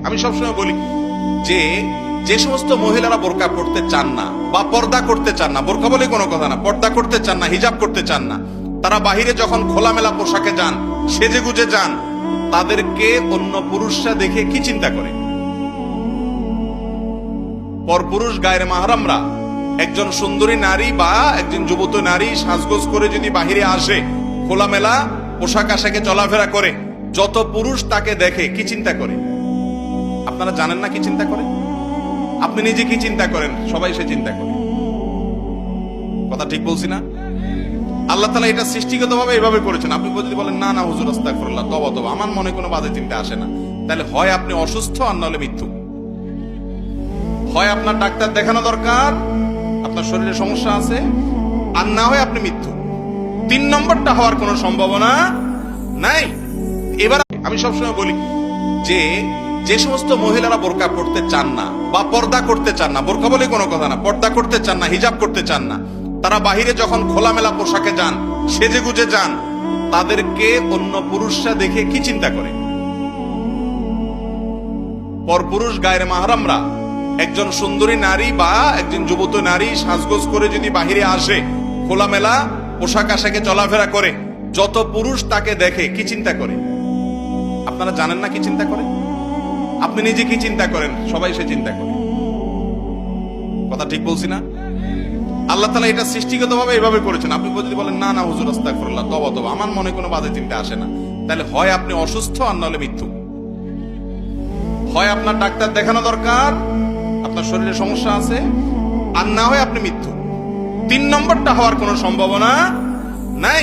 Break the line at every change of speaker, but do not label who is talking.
আমি সবসময় বলি যে যে সমস্ত মহিলারা বোরকা পড়তে চান না বা পর্দা করতে চান না, বোরকা বলে কোনো কথা না, পর্দা করতে চান না, হিজাব করতে চান না, তারা বাহিরে যখন খোলামেলা পোশাকে যান, সেজে গুজে যান, তাদেরকে অন্য পুরুষরা দেখে কি চিন্তা করে? পরপুরুষ গায়ের মাহরামরা একজন সুন্দরী নারী বা একজন যুবতী নারী সাজগোজ করে যদি বাহিরে আসে, খোলামেলা পোশাক আশাকে চলাফেরা করে, যত পুরুষ তাকে দেখে কি চিন্তা করে? আপনারা জানেন না কি চিন্তা করে? আপনি নিজে কি চিন্তা করেন? সবাই সে চিন্তা করে। কথা ঠিক বলছি না? আল্লাহ তাআলা এটা সৃষ্টিগতভাবে এভাবে করেছেন। আপনি যদি বলেন না না হুজুর আস্তাগফিরুল্লাহ, তওবা, আমার মনে কোনো বাজে চিন্তা আসে না, তাহলে হয় আপনি অসুস্থ আর নাহলে মৃত্যু। হয় আপনার ডাক্তার দেখানো দরকার, আপনার শরীরে সমস্যা আছে, আর না হয় আপনি মৃত্যু। 3 নম্বরটা হওয়ার কোনো সম্ভাবনা নাই। এবার আমি সবসময় বলি যে যে সমস্ত মহিলারা বোরকা পড়তে চান না বা পর্দা করতে চান না, বোরকা বলে কোনো কথা না, পর্দা করতে চান না, হিজাব করতে চান না, তারা বাহিরে যখন খোলামেলা পোশাকে যান, সেজে গুজে যান, তাদেরকে অন্য পুরুষরা দেখে কি চিন্তা করে? পরপুরুষ গায়ের মাহরামরা একজন সুন্দরী নারী বা একজন যুবতী নারী সাজগোজ করে যদি বাহিরে আসে, খোলামেলা পোশাক আশাকে চলাফেরা করে, যত পুরুষ তাকে দেখে কি চিন্তা করে? আপনারা জানেন না কি চিন্তা করে? আপনি নিজে কি চিন্তা করেন? সবাই সে চিন্তা করে। কথা ঠিক বলছি না? আল্লাহ তাআলা এটা সৃষ্টিগতভাবে এভাবে করেছেন। আপনি যদি বলেন না না হুজুর আস্তাগফিরুল্লাহ, তওবা, আমার মনে কোনো বাজে চিন্তা আসে না, তাহলে হয় আপনি অসুস্থ আর নাহলে মৃত্যু। হয় আপনার ডাক্তার দেখানো দরকার, আপনার শরীরে সমস্যা আছে, আর না হয় আপনি মৃত্যু। 3 নম্বরটা হওয়ার কোনো সম্ভাবনা নাই।